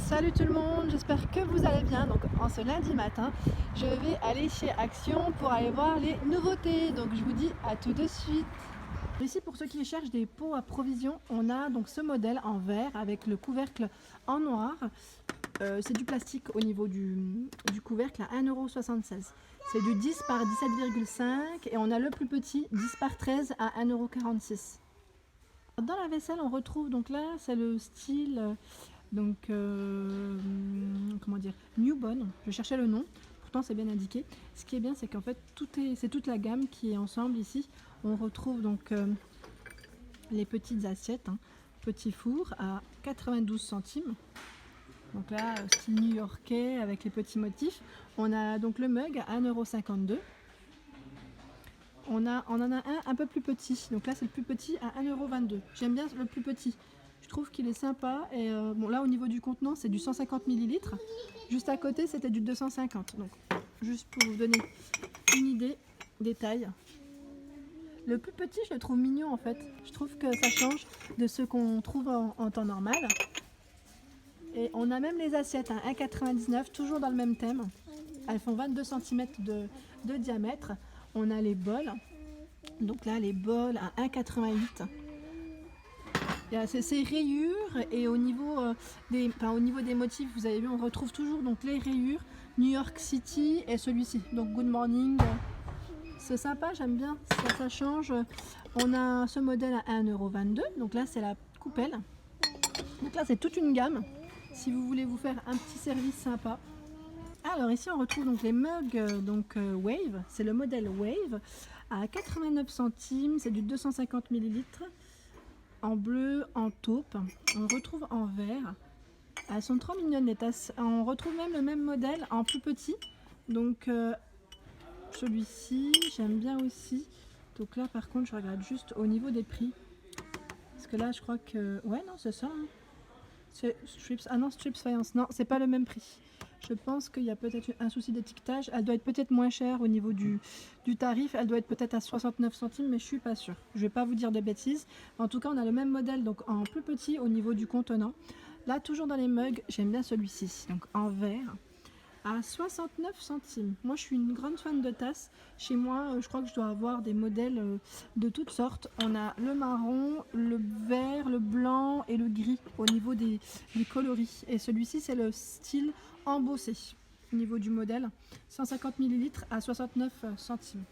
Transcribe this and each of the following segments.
Salut tout le monde, j'espère que vous allez bien. Donc en ce lundi matin, je vais aller chez Action pour aller voir les nouveautés. Donc je vous dis à tout de suite. Ici, pour ceux qui cherchent des pots à provisions, on a donc ce modèle en verre avec le couvercle en noir. C'est du plastique au niveau du couvercle à 1,76 €. C'est du 10 par 17,5 et on a le plus petit 10 par 13 à 1,46 €. Dans la vaisselle, on retrouve donc là, c'est le style comment dire, Newbone. Je cherchais le nom, pourtant c'est bien indiqué. Ce qui est bien, c'est qu'en fait c'est toute la gamme qui est ensemble ici. On retrouve donc les petites assiettes, petits fours à 92 centimes. Donc là, style new-yorkais avec les petits motifs. On a donc le mug à 1,52 €. On en a un peu plus petit, donc là c'est le plus petit à 1,22 €. J'aime bien le plus petit, je trouve qu'il est sympa. Et bon, là au niveau du contenant c'est du 150 ml, juste à côté c'était du 250, donc juste pour vous donner une idée des tailles. Le plus petit je le trouve mignon en fait, je trouve que ça change de ce qu'on trouve en temps normal. Et on a même les assiettes, 1,99 €, toujours dans le même thème. Elles font 22 cm de diamètre. On a les bols, donc là les bols à 1,88 €. Il y a ces rayures et au niveau des motifs, vous avez vu, on retrouve toujours donc les rayures New York City et celui-ci, donc Good Morning. C'est sympa, j'aime bien, ça change. On a ce modèle à 1,22 €, donc là c'est la coupelle. Donc là c'est toute une gamme si vous voulez vous faire un petit service sympa. Alors ici on retrouve donc les mugs Wave, c'est le modèle Wave à 89 centimes, c'est du 250 ml en bleu, en taupe. On retrouve en vert. Elles sont trop mignonnes les tasses. On retrouve même le même modèle en plus petit. Donc celui-ci j'aime bien aussi. Donc là par contre je regarde juste au niveau des prix. Parce que là je crois que... Ouais non c'est ça. C'est Strips. Ah non, Strips Faïence. Non, c'est pas le même prix. Je pense qu'il y a peut-être un souci d'étiquetage. Elle doit être peut-être moins chère au niveau du tarif. Elle doit être peut-être à 69 centimes, mais je suis pas sûre. Je vais pas vous dire de bêtises. En tout cas, on a le même modèle, donc en plus petit au niveau du contenant. Là, toujours dans les mugs, j'aime bien celui-ci, donc en verre, à 69 centimes. Moi, je suis une grande fan de tasses. Chez moi, je crois que je dois avoir des modèles de toutes sortes. On a le marron, le vert, le blanc et le gris au niveau des coloris. Et celui-ci, c'est le style embossé au niveau du modèle. 150 ml à 69 centimes.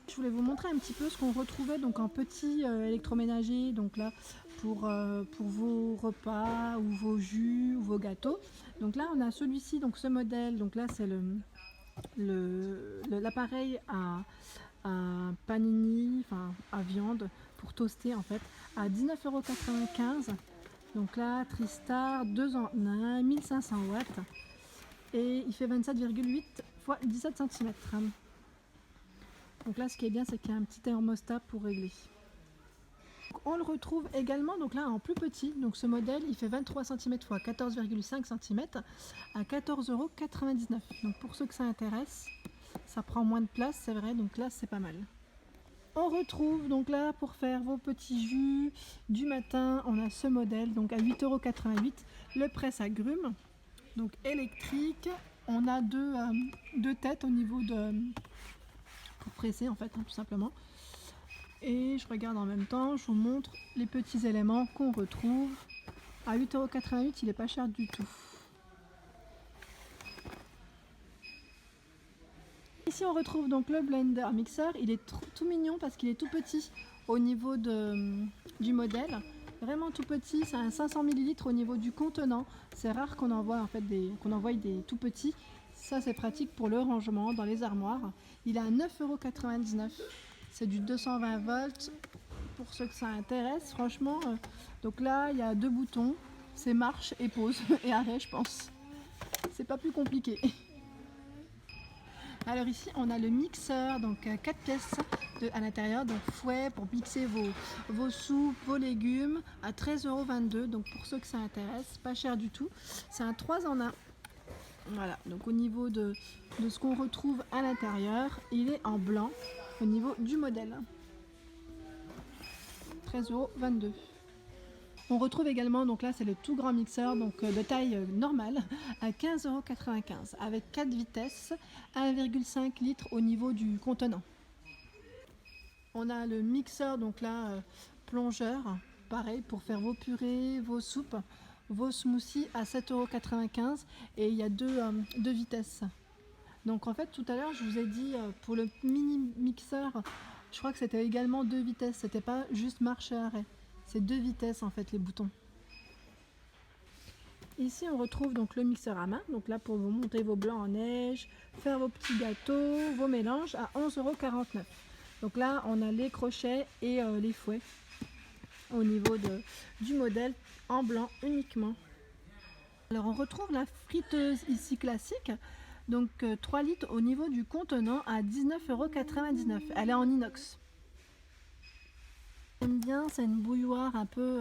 Je voulais vous montrer un petit peu ce qu'on retrouvait donc en petit électroménager, donc là pour vos repas ou vos jus ou vos gâteaux. Donc là on a celui-ci, donc ce modèle, donc là c'est l'appareil à panini, enfin à viande pour toaster en fait, à 19,95 €. Donc là Tristar 2 en 1, 1500 watts et il fait 27,8 x 17 cm. Donc là ce qui est bien c'est qu'il y a un petit thermostat pour régler. On le retrouve également donc là en plus petit, donc ce modèle il fait 23 cm x 14,5 cm à 14,99 €. Donc pour ceux que ça intéresse, ça prend moins de place, c'est vrai, donc là c'est pas mal. On retrouve donc là pour faire vos petits jus du matin, on a ce modèle donc à 8,88 €, le presse-agrumes, donc électrique. On a deux têtes au niveau de... pour presser en fait, tout simplement. Et je regarde en même temps, je vous montre les petits éléments qu'on retrouve. À 8,88 €, il n'est pas cher du tout. Ici on retrouve donc le blender mixeur, il est tout mignon parce qu'il est tout petit au niveau du modèle. Vraiment tout petit, c'est un 500 ml au niveau du contenant. C'est rare qu'on envoie en fait qu'on envoie des tout petits. Ça c'est pratique pour le rangement dans les armoires. Il est à 9,99 €. C'est du 220 volts pour ceux que ça intéresse, franchement. Donc là il y a deux boutons, c'est marche et pause et arrêt, je pense. C'est pas plus compliqué. Alors ici on a le mixeur, donc 4 pièces à l'intérieur, donc fouet pour mixer vos soupes, vos légumes à 13,22 €. Donc pour ceux que ça intéresse, pas cher du tout. C'est un 3 en 1. Voilà, donc au niveau de ce qu'on retrouve à l'intérieur, il est en blanc au niveau du modèle. 13,22 €. On retrouve également, donc là c'est le tout grand mixeur donc de taille normale à 15,95 € avec 4 vitesses, 1,5 litres au niveau du contenant. On a le mixeur donc là plongeur, pareil pour faire vos purées, vos soupes, vos smoothies à 7,95 € et il y a deux vitesses. Donc en fait tout à l'heure je vous ai dit pour le mini mixeur, je crois que c'était également 2 vitesses, c'était pas juste marche et arrêt. C'est 2 vitesses en fait les boutons. Ici on retrouve donc le mixeur à main, donc là pour vous monter vos blancs en neige, faire vos petits gâteaux, vos mélanges à 11,49 €. Donc là on a les crochets et les fouets au niveau du modèle en blanc uniquement. Alors on retrouve la friteuse ici classique, donc 3 litres au niveau du contenant à 19,99 €. Elle est en inox. J'aime bien, c'est une bouilloire un peu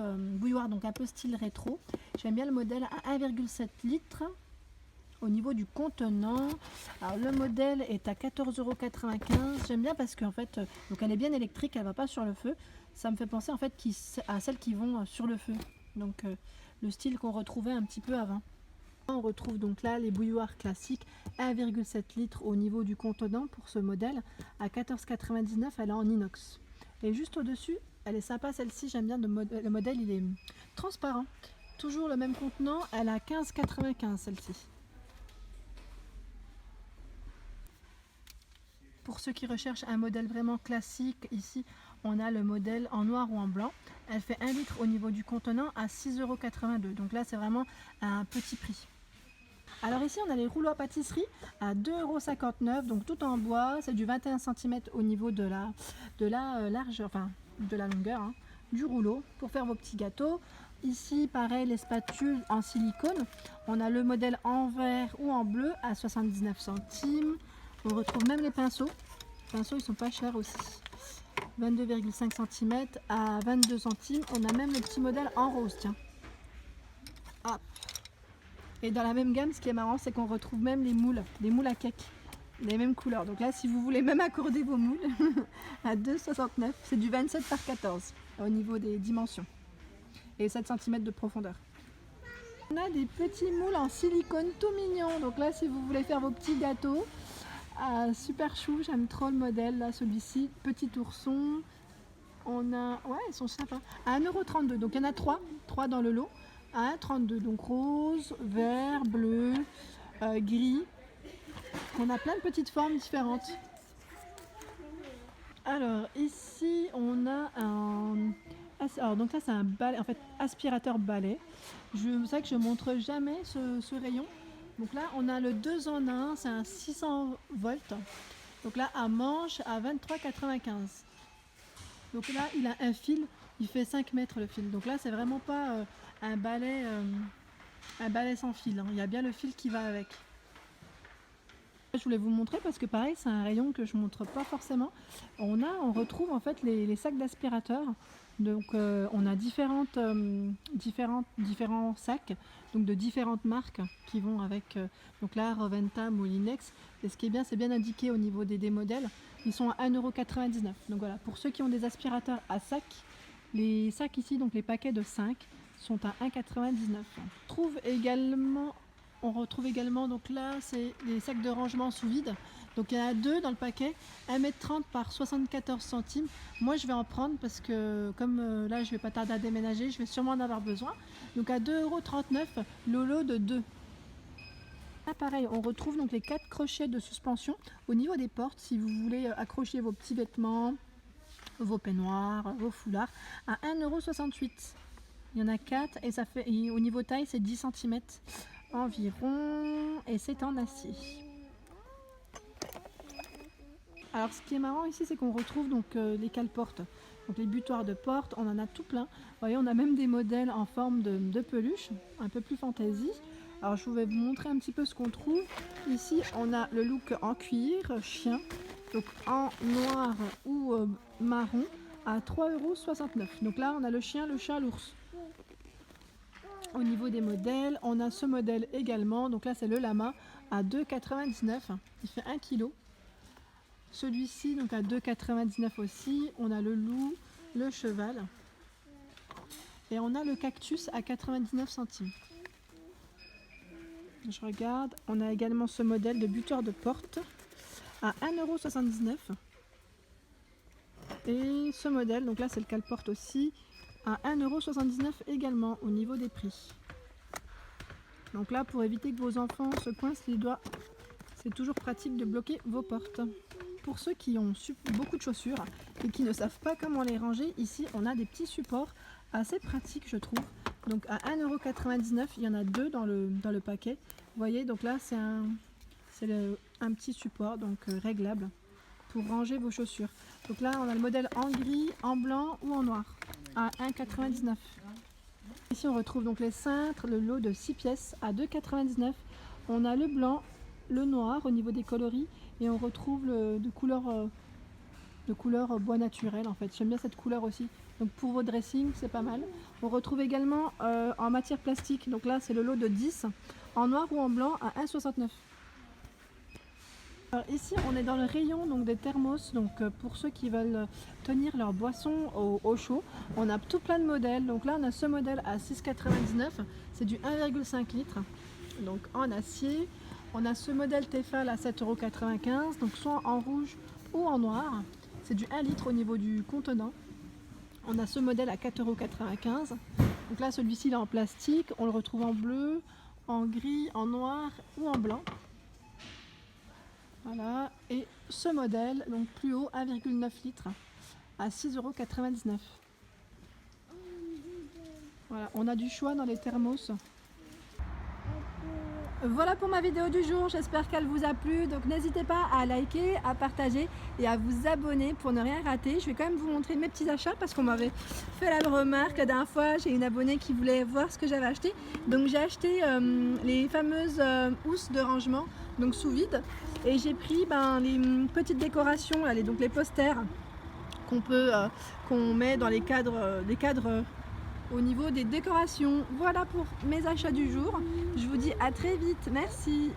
donc un peu style rétro. J'aime bien le modèle à 1,7 litres au niveau du contenant. Alors le modèle est à 14,95 €. J'aime bien parce qu'en fait donc elle est bien électrique, elle va pas sur le feu. Ça me fait penser en fait à celles qui vont sur le feu. Donc le style qu'on retrouvait un petit peu avant. On retrouve donc là les bouilloires classiques 1,7 litres au niveau du contenant pour ce modèle à 14,99 €. Elle est en inox. Et juste au-dessus, elle est sympa celle-ci, j'aime bien le modèle, il est transparent. Toujours le même contenant, elle a 15,95 € celle-ci. Pour ceux qui recherchent un modèle vraiment classique, ici on a le modèle en noir ou en blanc. Elle fait 1 litre au niveau du contenant à 6,82 €. Donc là c'est vraiment un petit prix. Alors ici on a les rouleaux à pâtisserie à 2,59 €, donc tout en bois, c'est du 21 cm au niveau de la largeur, enfin de la longueur du rouleau pour faire vos petits gâteaux. Ici pareil les spatules en silicone, on a le modèle en vert ou en bleu à 79 centimes. On retrouve même les pinceaux, ils sont pas chers aussi, 22,5 cm à 22 centimes. On a même le petit modèle en rose, tiens. Hop. Et dans la même gamme, ce qui est marrant, c'est qu'on retrouve même les moules à cake, les mêmes couleurs. Donc là, si vous voulez même accorder vos moules, à 2,69 €, c'est du 27 par 14 au niveau des dimensions et 7 cm de profondeur. On a des petits moules en silicone tout mignons. Donc là, si vous voulez faire vos petits gâteaux, super chou, j'aime trop le modèle là, celui-ci, petit ourson. On a, ouais, ils sont sympas, à 1,32 €. Donc il y en a 3 dans le lot. À 1,32 €, donc rose, vert, bleu, gris. On a plein de petites formes différentes. Alors ici on a un... Alors donc là c'est un balai, en fait aspirateur balai. C'est vrai que je montre jamais ce rayon. Donc là on a le 2 en 1, c'est un 600 volts. Donc là à manche à 23,95 €. Donc là il a un fil, il fait 5 mètres le fil. Donc là c'est vraiment pas un balai sans fil, il y a bien le fil qui va avec. Je voulais vous montrer parce que pareil c'est un rayon que je montre pas forcément. On retrouve en fait les sacs d'aspirateur. Donc on a différents sacs donc de différentes marques qui vont avec donc là Roventa, Moulinex. Et ce qui est bien, c'est bien indiqué au niveau des modèles. Ils sont à 1,99 €. Donc voilà, pour ceux qui ont des aspirateurs à sac, les sacs ici, donc les paquets de 5 sont à 1,99 €. On retrouve également, donc là, c'est les sacs de rangement sous vide. Donc il y en a 2 dans le paquet, 1,30 m par 74 centimes. Moi je vais en prendre parce que comme là je vais pas tarder à déménager, je vais sûrement en avoir besoin. Donc à 2,39 € le lot de 2. Là pareil, on retrouve donc les 4 crochets de suspension au niveau des portes si vous voulez accrocher vos petits vêtements, vos peignoirs, vos foulards à 1,68 €. Il y en a 4 et ça fait, et au niveau taille c'est 10 cm environ et c'est en acier. Alors ce qui est marrant ici c'est qu'on retrouve donc les cale-portes, donc les butoirs de porte, on en a tout plein. Vous voyez, on a même des modèles en forme de peluche, un peu plus fantaisie. Alors je vais vous montrer un petit peu ce qu'on trouve. Ici on a le look en cuir, chien, donc en noir ou marron à 3,69 €. Donc là on a le chien, le chat, l'ours. Au niveau des modèles, on a ce modèle également, donc là c'est le lama à 2,99 €, il fait 1 kg. Celui-ci donc à 2,99 € aussi, on a le loup, le cheval. Et on a le cactus à 99 centimes. Je regarde, on a également ce modèle de buteur de porte à 1,79 €. Et ce modèle, donc là c'est le cale-porte aussi, à 1,79 € également au niveau des prix. Donc là, pour éviter que vos enfants se coincent les doigts, c'est toujours pratique de bloquer vos portes. Pour ceux qui ont beaucoup de chaussures et qui ne savent pas comment les ranger, ici on a des petits supports assez pratiques, je trouve. Donc à 1,99 €, il y en a deux dans le paquet. Vous voyez, donc là c'est un petit support donc réglable pour ranger vos chaussures. Donc là on a le modèle en gris, en blanc ou en noir à 1,99 €. Ici on retrouve donc les cintres, le lot de 6 pièces à 2,99 €. On a le blanc, le noir au niveau des coloris et on retrouve de couleur bois naturel en fait. J'aime bien cette couleur aussi. Donc pour vos dressings c'est pas mal. On retrouve également en matière plastique. Donc là c'est le lot de 10 en noir ou en blanc à 1,69 €. Alors ici on est dans le rayon donc des thermos, donc pour ceux qui veulent tenir leur boisson au chaud, on a tout plein de modèles. Donc là on a ce modèle à 6,99 €, c'est du 1,5 litres, donc en acier. On a ce modèle Tefal à 7,95 €, donc soit en rouge ou en noir, c'est du 1 litre au niveau du contenant. On a ce modèle à 4,95 €, donc là celui-ci il est en plastique, on le retrouve en bleu, en gris, en noir ou en blanc. Voilà, et ce modèle, donc plus haut, 1,9 litres à 6,99 €. Voilà, on a du choix dans les thermos. Voilà pour ma vidéo du jour, j'espère qu'elle vous a plu. Donc n'hésitez pas à liker, à partager et à vous abonner pour ne rien rater. Je vais quand même vous montrer mes petits achats parce qu'on m'avait fait la remarque la dernière fois. J'ai une abonnée qui voulait voir ce que j'avais acheté. Donc j'ai acheté les fameuses housses de rangement, donc sous vide. Et j'ai pris les petites décorations, donc les posters qu'on met dans les cadres, au niveau des décorations. Voilà pour mes achats du jour. Je vous dis à très vite. Merci.